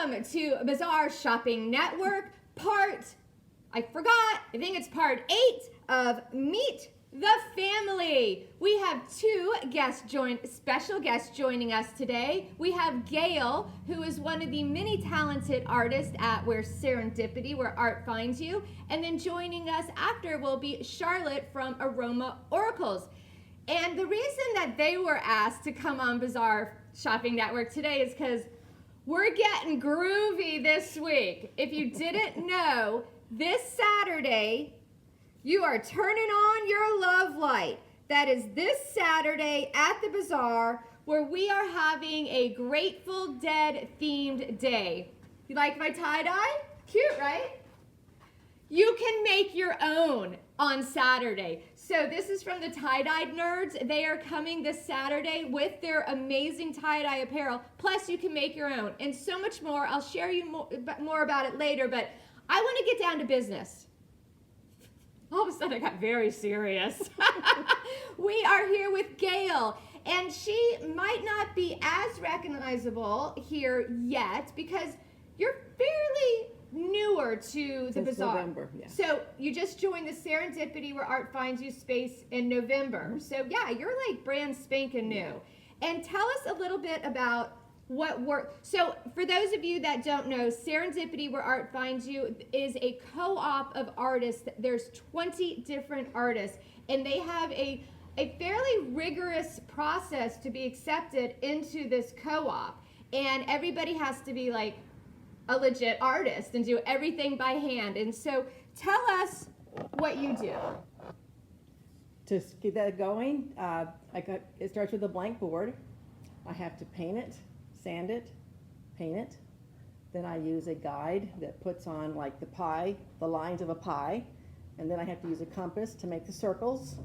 Welcome to Bazaar Shopping Network, I think it's part 8 of Meet the Family. We have two special guests joining us today. We have Gail, who is one of the many talented artists at Serendipity, where art finds you. And then joining us after will be Charlotte from Aroma Oracles. And the reason that they were asked to come on Bazaar Shopping Network today is because we're getting groovy this week. If you didn't know, this Saturday, you are turning on your love light. That is this Saturday at the Bazaar, where we are having a Grateful Dead themed day. You like my tie-dye? Cute, right? You can make your own on Saturday. So this is from the Tie-Dye Nerds. They are coming this Saturday with their amazing tie-dye apparel. Plus, you can make your own and so much more. I'll share you more about it later, but I want to get down to business. All of a sudden, I got very serious. We are here with Gail, and she might not be as recognizable here yet because you're fairly newer to the Bazaar. November, yeah. So you just joined the Serendipity Where Art Finds You space in November. Mm-hmm. So yeah, you're like brand spanking new. And tell us a little bit about what work. So for those of you that don't know, Serendipity Where Art Finds You is a co-op of artists. There's 20 different artists, and they have a fairly rigorous process to be accepted into this co-op. And everybody has to be like a legit artist and do everything by hand. And so tell us what you do. To get that going, it starts with a blank board. I have to paint it, sand it, paint it. Then I use a guide that puts on like the lines of a pie. And then I have to use a compass to make the circles.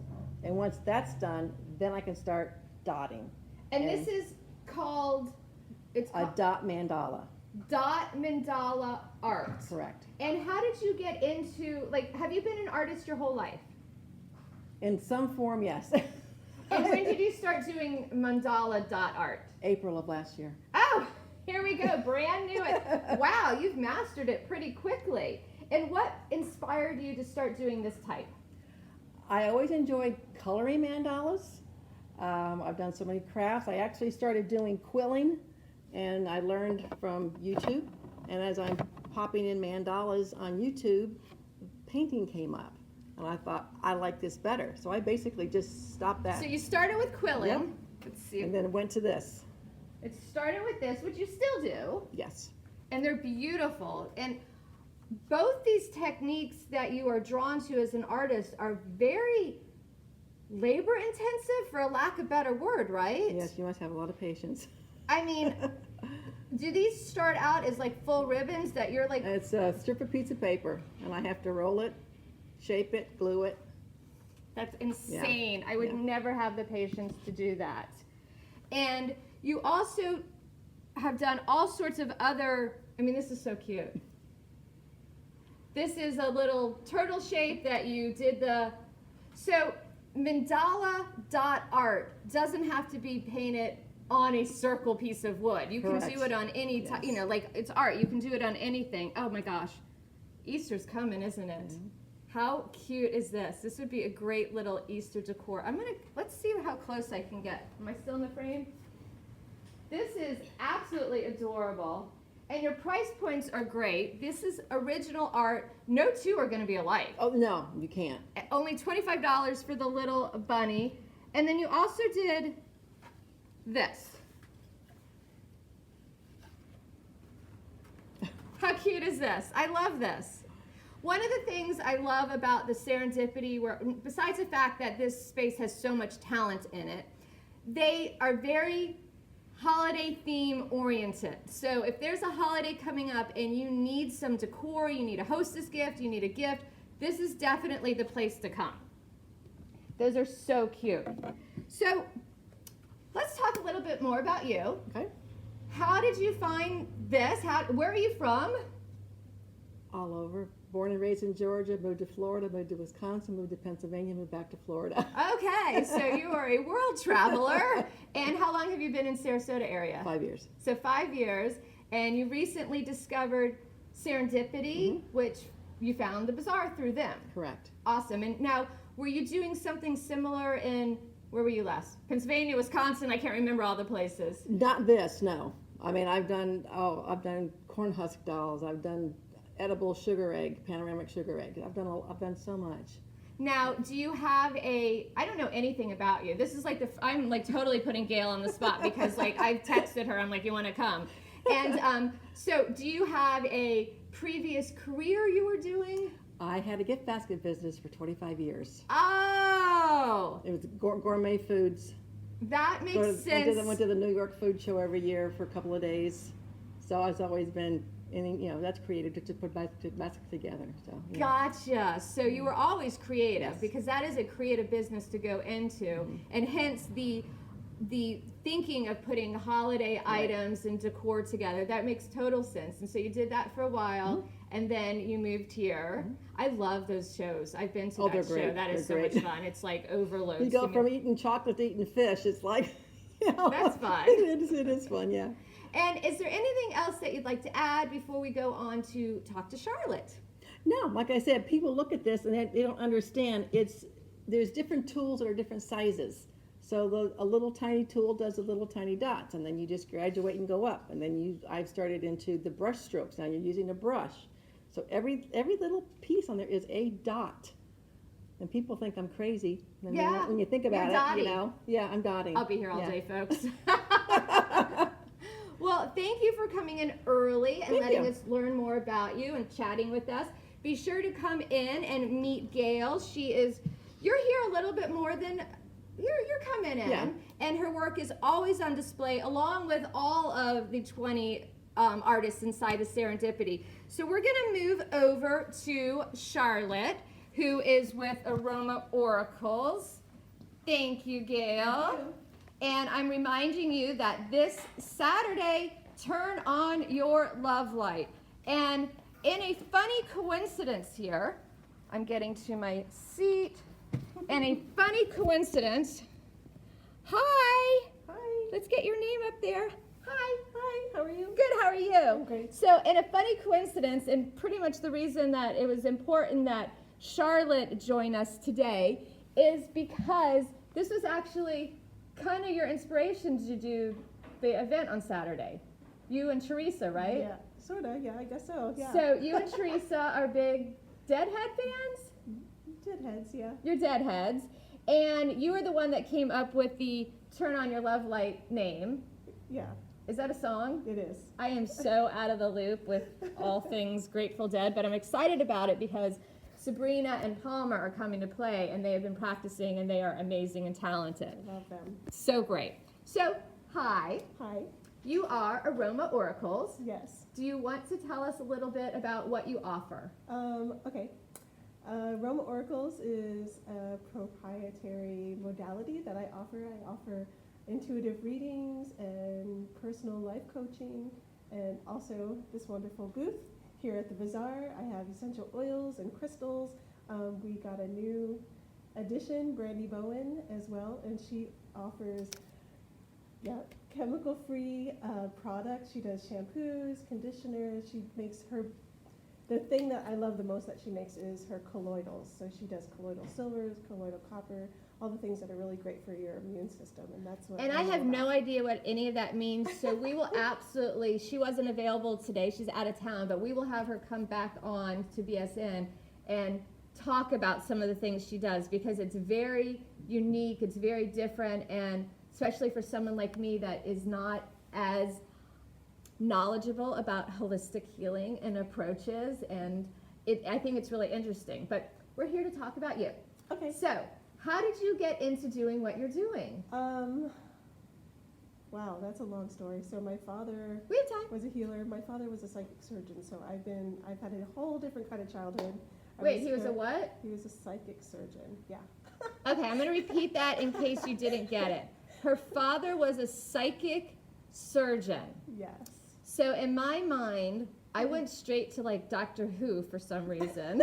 And once that's done, then I can start dotting. And this is called, a dot mandala. Dot mandala art. Correct. And how did you get into, have you been an artist your whole life? In some form, yes. And when did you start doing mandala dot art? April of last year. Oh, here we go, brand new. Wow, you've mastered it pretty quickly. And what inspired you to start doing this type? I always enjoyed coloring mandalas. I've done so many crafts. I actually started doing quilling, and I learned from YouTube. And as I'm popping in mandalas on YouTube, painting came up. And I thought, I like this better. So I basically just stopped that. So you started with quilling. Yep. Let's see. And then went to this. It started with this, which you still do. Yes. And they're beautiful. And both these techniques that you are drawn to as an artist are very labor intensive, for a lack of a better word, right? Yes, you must have a lot of patience. I mean, do these start out as like full ribbons that you're like... It's a strip of piece of paper, and I have to roll it, shape it, glue it. That's insane. Yeah. I would never have the patience to do that. And you also have done all sorts of other... I mean, this is so cute. This is a little turtle shape that you did So mandala dot art doesn't have to be painted on a circle piece of wood. You can Correct. do it on any type, it's art. You can do it on anything. Oh my gosh. Easter's coming, isn't it? Mm-hmm. How cute is this? This would be a great little Easter decor. Let's see how close I can get. Am I still in the frame? This is absolutely adorable. And your price points are great. This is original art. No two are going to be alike. Oh, no, you can't. Only $25 for the little bunny. And then you also did this. How cute is this? I love this. One of the things I love about the Serendipity, besides the fact that this space has so much talent in it, they are very holiday theme oriented. So if there's a holiday coming up and you need some decor, you need a hostess gift, you need a gift, this is definitely the place to come. Those are so cute. So let's talk a little bit more about you. Okay. How did you find this? Where are you from? All over. Born and raised in Georgia, moved to Florida, moved to Wisconsin, moved to Pennsylvania, moved back to Florida. Okay, so you are a world traveler. And how long have you been in Sarasota area? 5 years. So 5 years. And you recently discovered Serendipity, which you found the bazaar through them. Correct. Awesome. And now, were you doing something similar in, where were you last? Pennsylvania, Wisconsin, I can't remember all the places. Not this, no. I mean, I've done corn husk dolls. I've done edible sugar egg, panoramic sugar egg. I've done so much. Now, do you have I don't know anything about you. This is like I'm like totally putting Gail on the spot because like I've texted her, I'm like, you want to come? And so do you have a previous career you were doing? I had a gift basket business for 25 years. Oh! It was gourmet foods. That makes sense. I went to the New York Food Show every year for a couple of days. So I've always been, that's creative to put baskets together. So, yeah. Gotcha. So you were always creative because that is a creative business to go into, and hence the thinking of putting holiday items and decor together. That makes total sense. And so you did that for a while, and then you moved here. I love those shows. I've been to that show. Great. That is so much fun. It's like overload. You go from eating chocolate to eating fish. It's like, that's fun. It is fun, yeah. And is there anything else that you'd like to add before we go on to talk to Charlotte? No, like I said, people look at this and they don't understand. There's different tools that are different sizes. So a little tiny tool does the little tiny dots, and then you just graduate and go up. And then I've started into the brush strokes. Now you're using a brush. So every little piece on there is a dot. And people think I'm crazy. And yeah. When you think about it, yeah, I'm dotting. I'll be here all day, folks. Well, thank you for coming in early and letting us learn more about you and chatting with us. Be sure to come in and meet Gail. You're here a little bit more than, you're coming in. And her work is always on display along with all of the 20 artists inside of Serendipity. So we're gonna move over to Charlotte, who is with Aroma Oracles. Thank you, Gail. Thank you. And I'm reminding you that this Saturday, turn on your love light. And in a funny coincidence here, I'm getting to my seat, and a funny coincidence, hi. Hi. Let's get your name up there. Hi. Hi. How are you? Good, how are you? I'm great. So in a funny coincidence, and pretty much the reason that it was important that Charlotte join us today is because this was actually kind of your inspiration to do the event on Saturday. You and Teresa, right? Yeah, sort of. Yeah, I guess so. Yeah. So you and Teresa are big Deadhead fans? Deadheads, yeah. You're Deadheads. And you were the one that came up with the Turn On Your Love Light name. Yeah. Is that a song? It is. I am so out of the loop with all things Grateful Dead, but I'm excited about it because Sabrina and Palmer are coming to play, and they have been practicing, and they are amazing and talented. I love them. So great. So, hi. Hi. You are Aroma Oracles. Yes. Do you want to tell us a little bit about what you offer? Okay. Aroma Oracles is a proprietary modality that I offer. I offer intuitive readings and personal life coaching, and also this wonderful booth here at the bazaar. I have essential oils and crystals. We got a new addition, Brandy Bowen, as well, and she offers chemical-free products. She does shampoos, conditioners. She makes the thing that I love the most that she makes is her colloidals. So she does colloidal silvers, colloidal copper, all the things that are really great for your immune system, and that's what. And I have no idea what any of that means, so we will absolutely, she wasn't available today, she's out of town, but we will have her come back on to BSN and talk about some of the things she does, because it's very unique, it's very different, and especially for someone like me that is not as knowledgeable about holistic healing and approaches, and I think it's really interesting. But we're here to talk about you. Okay. So, how did you get into doing what you're doing? Wow, that's a long story. So my father We have time. was a healer. My father was a psychic surgeon, so I've had a whole different kind of childhood. Wait, he was a what? He was a psychic surgeon, yeah. Okay, I'm going to repeat that in case you didn't get it. Her father was a psychic surgeon. Yes. So in my mind, I went straight to like Doctor Who for some reason.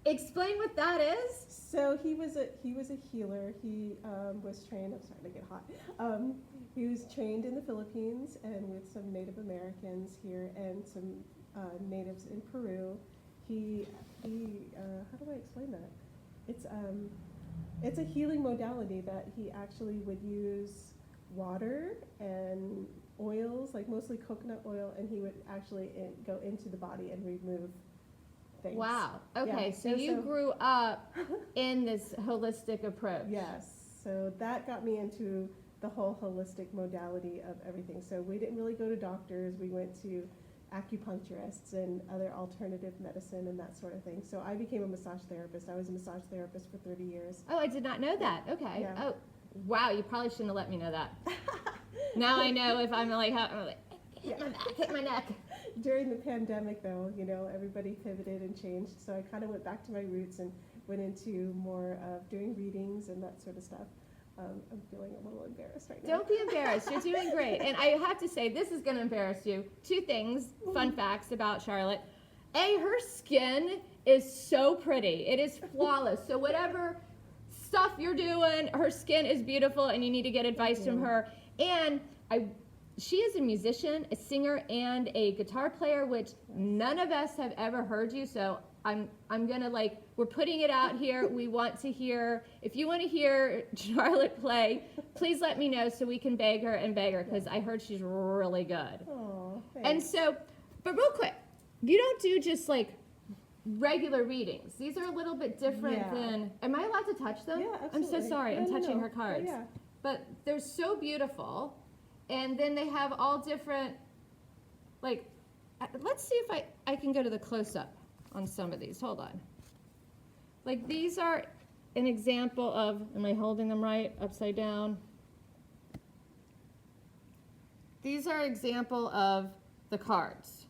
explain what that is. So he was a healer. He was trained. I'm starting to get hot. He was trained in the Philippines and with some Native Americans here and some natives in Peru. He how do I explain that? It's a healing modality that he actually would use water and oils, like mostly coconut oil, and he would actually go into the body and remove things. Wow. Okay, Yeah, so you grew up in this holistic approach. Yes. So that got me into the whole holistic modality of everything. So we didn't really go to doctors. We went to acupuncturists and other alternative medicine and that sort of thing. So I became a massage therapist. I was a massage therapist for 30 years. Oh, I did not know that. Okay. Yeah. Oh, wow. You probably shouldn't have let me know that. Now I know if I'm like hit my back, hit my neck. During the pandemic, though, everybody pivoted and changed. So I kind of went back to my roots and went into more of doing readings and that sort of stuff. I'm feeling a little embarrassed right now. Don't be embarrassed. You're doing great. And I have to say, this is going to embarrass you. 2 things, fun facts about Charlotte. A, her skin is so pretty. It is flawless. So whatever stuff you're doing, her skin is beautiful, and you need to get advice from her. And she is a musician, a singer, and a guitar player, which none of us have ever heard you. So I'm gonna we're putting it out here. We want to hear, if you want to hear Charlotte play, please let me know so we can beg her, because I heard she's really good. Oh, And so, but real quick, you don't do just regular readings. These are a little bit different than, am I allowed to touch them? Yeah, absolutely. I'm so sorry, I'm touching her cards. Yeah. But they're so beautiful. And then they have all different, let's see if I can go to the close-up on some of these. Hold on. These are an example of, am I holding them right, upside down? These are an example of the cards,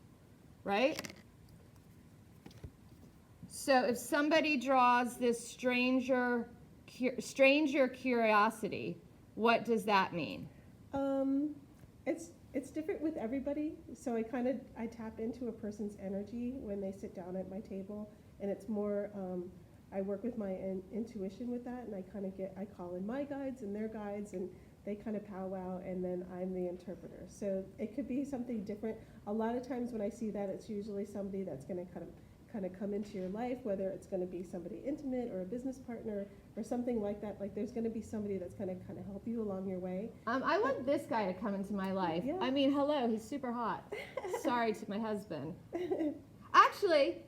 right? So if somebody draws this stranger curiosity, what does that mean? It's different with everybody. So I tap into a person's energy when they sit down at my table, and it's more. I work with my intuition with that, and I call in my guides and their guides, and they kind of powwow, and then I'm the interpreter. So it could be something different. A lot of times when I see that, it's usually somebody that's going to kind of come into your life, whether it's going to be somebody intimate or a business partner or something like that. There's going to be somebody that's going to kind of help you along your way. I want this guy to come into my life. Yeah. I mean, hello, he's super hot. Sorry to my husband. Actually,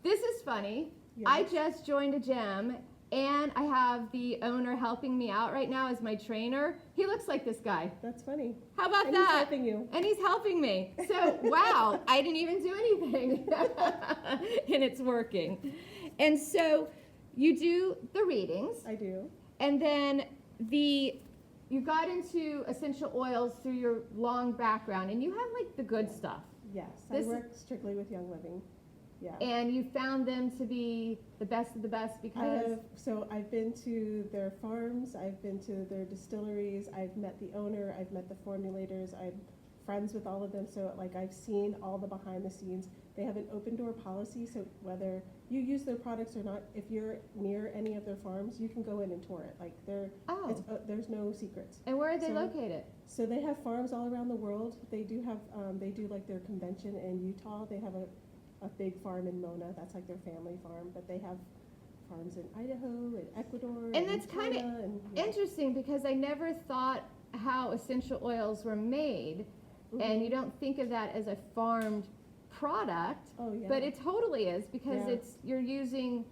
this is funny. Yes. I just joined a gym, and I have the owner helping me out right now as my trainer. He looks like this guy. That's funny. How about And that? he's helping you. And he's helping me. So, wow, I didn't even do anything. And it's working. And so you do the readings. I do. And then you got into essential oils through your long background, and you have the good stuff. Yes, This I work strictly with Young Living. Yeah. And you found them to be the best of the best because I've been to their farms, I've been to their distilleries, I've met the owner, I've met the formulators, I'm friends with all of them, so I've seen all the behind the scenes. They have an open door policy, so whether you use their products or not, if you're near any of their farms, you can go in and tour it. There's no secrets. And where are they located? So they have farms all around the world. They do have their convention in Utah. They have a big farm in Mona. That's their family farm, but they have farms in Idaho and Ecuador. And that's kind of interesting because I never thought how essential oils were made, and you don't think of that as a farmed product, but it totally is because you're using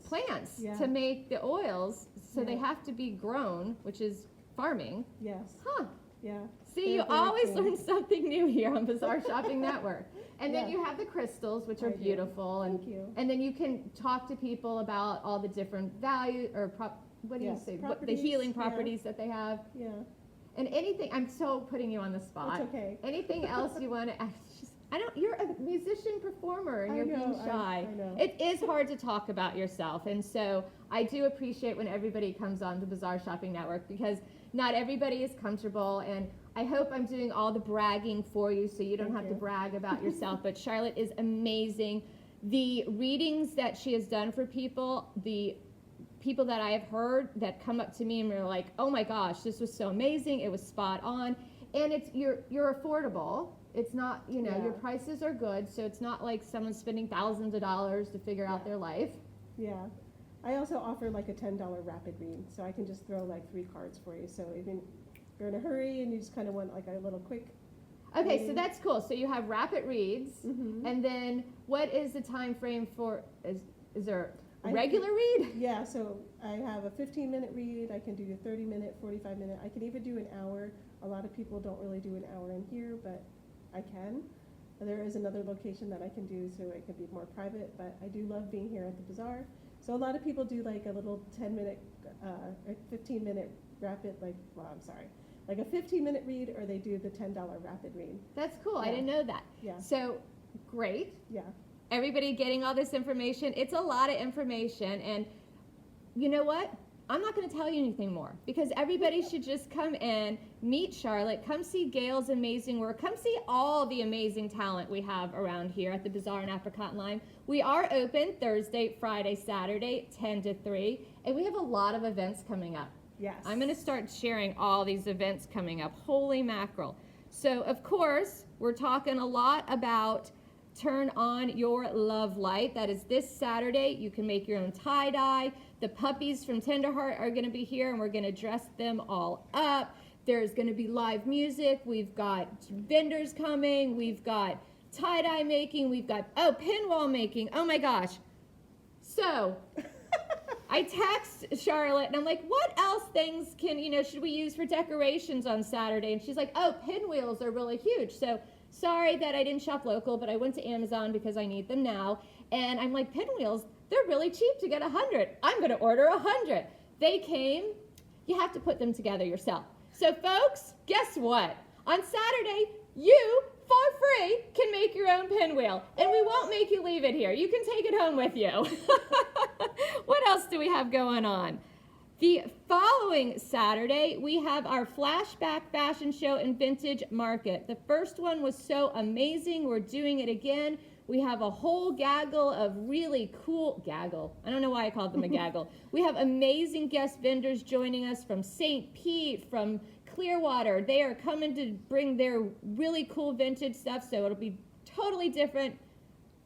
plants to make the oils, so they have to be grown, which is farming. Yes. Huh. Yeah. See, you always learn something new here on Bizarre Shopping Network. And then you have the crystals, which are beautiful. Thank you. And then you can talk to people about all the different value or the healing properties that they have. Yeah. And anything, I'm so putting you on the spot. It's okay. Anything else you want to ask? You're a musician performer and you're being shy. I know. It is hard to talk about yourself. And so I do appreciate when everybody comes on the Bizarre Shopping Network because not everybody is comfortable. And I hope I'm doing all the bragging for you so you don't have to brag about yourself. But Charlotte is amazing. The readings that she has done for people, the people that I have heard that come up to me and are like, oh my gosh, this was so amazing, it was spot on. And it's you're affordable. It's not, you know, your prices are good, so it's not like someone's spending thousands of dollars to figure out their life. Yeah. I also offer like a $10 rapid read, so I can just throw like 3 cards for you. So even if you're in a hurry and you just kind of want like a little quick. Okay, so that's cool. So you have rapid reads, and then what is the time frame for, is there a regular read? Yeah, so I have a 15-minute read, I can do a 30-minute, 45-minute, I can even do an hour. A lot of people don't really do an hour in here, but I can. There is another location that I can do so it can be more private, but I do love being here at the bazaar. So a lot of people do like a little 10-minute or 15-minute rapid, like a 15-minute read, or they do the $10 rapid read. That's cool. Yeah. I didn't know that. Yeah. So, great. Yeah. Everybody getting all this information. It's a lot of information, and you know what? I'm not going to tell you anything more because everybody should just come in, meet Charlotte, come see Gail's amazing work, come see all the amazing talent we have around here at the Bazaar and Apricot Lime. We are open Thursday, Friday, Saturday, 10 to 3, and we have a lot of events coming up. Yes. I'm going to start sharing all these events coming up. Holy mackerel. So, of course, we're talking a lot about Turn On Your Love Light. That is this Saturday. You can make your own tie-dye. The puppies from Tenderheart are going to be here, and we're going to dress them all up. There's going to be live music. We've got vendors coming. We've got tie-dye making. We've got, pinwall making. Oh, my gosh. So I text Charlotte, and I'm like, what else things should we use for decorations on Saturday? And she's like, pinwheels are really huge. So sorry that I didn't shop local, but I went to Amazon because I need them now. And I'm like, pinwheels, they're really cheap to get 100. I'm going to order 100. They came. You have to put them together yourself. So, folks, guess what? On Saturday, you, for free, can make your own pinwheel. And we won't make you leave it here. You can take it home with you. What else do we have going on? The following Saturday, we have our flashback fashion show and vintage market. The first one was so amazing. We're doing it again. We have a whole gaggle of really cool, gaggle. I don't know why I called them a gaggle. We have amazing guest vendors joining us from St. Pete, from Clearwater. They are coming to bring their really cool vintage stuff, so it'll be totally different.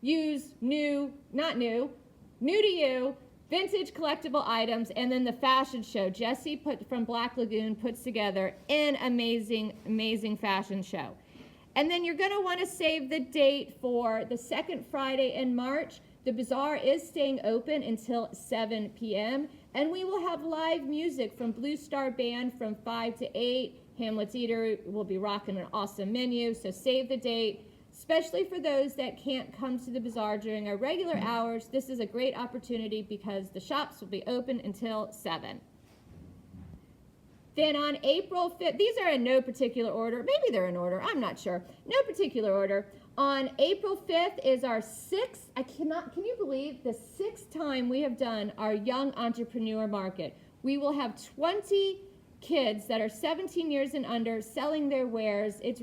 Used, new, not new, new to you. Vintage collectible items, and then the fashion show. Jessie from Black Lagoon puts together an amazing fashion show. And then you're going to want to save the date for the second Friday in March. The bazaar is staying open until 7 p.m. And we will have live music from Blue Star Band from 5 to 8. Hamlet's Eater will be rocking an awesome menu, so save the date. Especially for those that can't come to the bazaar during our regular hours, this is a great opportunity because the shops will be open until 7. Then on April 5th, these are in no particular order. Maybe they're in order. I'm not sure. No particular order. On April 5th is our 6th, can you believe the 6th time we have done our Young Entrepreneur Market. We will have 20 kids that are 17 years and under selling their wares. It's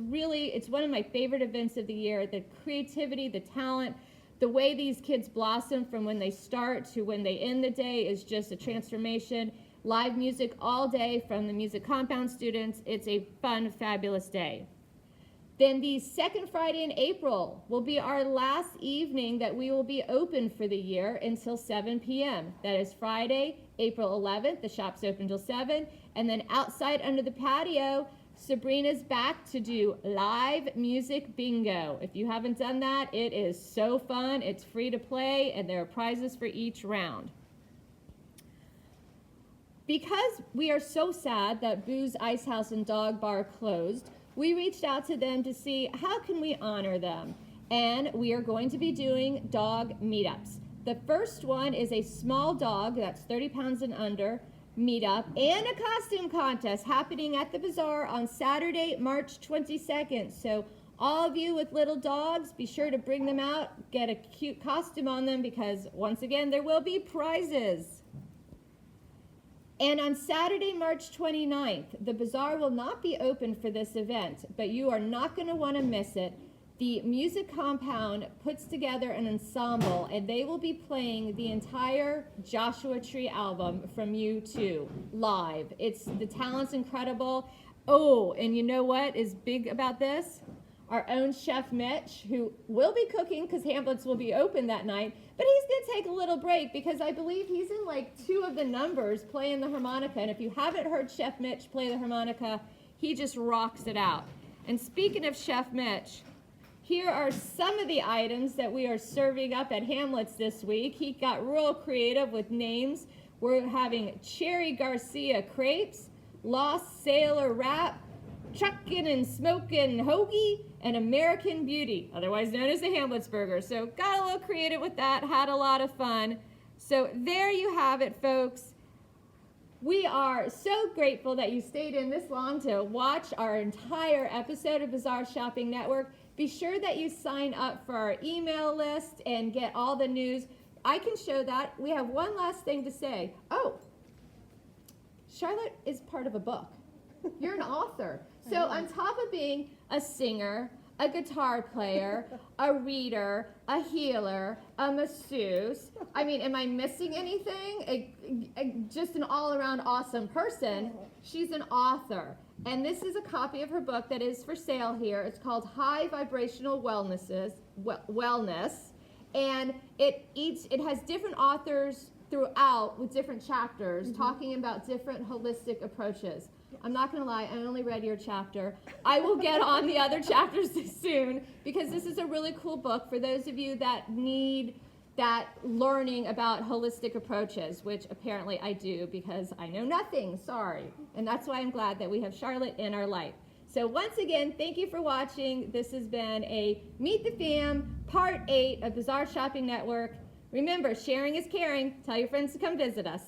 one of my favorite events of the year. The creativity, the talent, the way these kids blossom from when they start to when they end the day is just a transformation. Live music all day from the music compound students. It's a fun, fabulous day. Then the second Friday in April will be our last evening that we will be open for the year until 7 p.m. That is Friday, April 11th. The shop's open until 7. And then outside under the patio, Sabrina's back to do live music bingo. If you haven't done that, it is so fun. It's free to play, and there are prizes for each round. Because we are so sad that Boo's Ice House and Dog Bar closed, we reached out to them to see how can we honor them. And we are going to be doing dog meetups. The first one is a small dog that's 30 pounds and under meetup and a costume contest happening at the bazaar on Saturday, March 22nd. So all of you with little dogs, be sure to bring them out, get a cute costume on them because once again, there will be prizes. And on Saturday, March 29th, the bazaar will not be open for this event, but you are not going to want to miss it. the Music Compound puts together an ensemble, and they will be playing the entire Joshua Tree album from U2 live. The talent's incredible. Oh, and you know what is big about this? Our own Chef Mitch, who will be cooking because Hamlet's will be open that night, but he's going to take a little break because I believe he's in like 2 of the numbers playing the harmonica. And if you haven't heard Chef Mitch play the harmonica, he just rocks it out. And speaking of Chef Mitch, here are some of the items that we are serving up at Hamlet's this week. He got real creative with names. We're having Cherry Garcia crepes, Lost Sailor wrap, Truckin' and Smokin' Hoagie, and American Beauty, otherwise known as the Hamlet's Burger. So got a little creative with that, had a lot of fun. So there you have it, folks. We are so grateful that you stayed in this long to watch our entire episode of Bizarre Shopping Network. Be sure that you sign up for our email list and get all the news. I can show that. We have one last thing to say. Oh, Charlotte is part of a book. You're an author. So on top of being a singer, a guitar player, a reader, a healer, a masseuse, I mean, am I missing anything? Just an all-around awesome person. She's an author. And this is a copy of her book that is for sale here. It's called High Vibrational Wellness. And it has different authors throughout with different chapters talking about different holistic approaches. I'm not going to lie, I only read your chapter. I will get on the other chapters soon because this is a really cool book for those of you that need that learning about holistic approaches, which apparently I do because I know nothing, sorry. And that's why I'm glad that we have Charlotte in our life. So once again, thank you for watching. This has been a Meet the Fam, Part 8 of Bizarre Shopping Network. Remember, sharing is caring. Tell your friends to come visit us.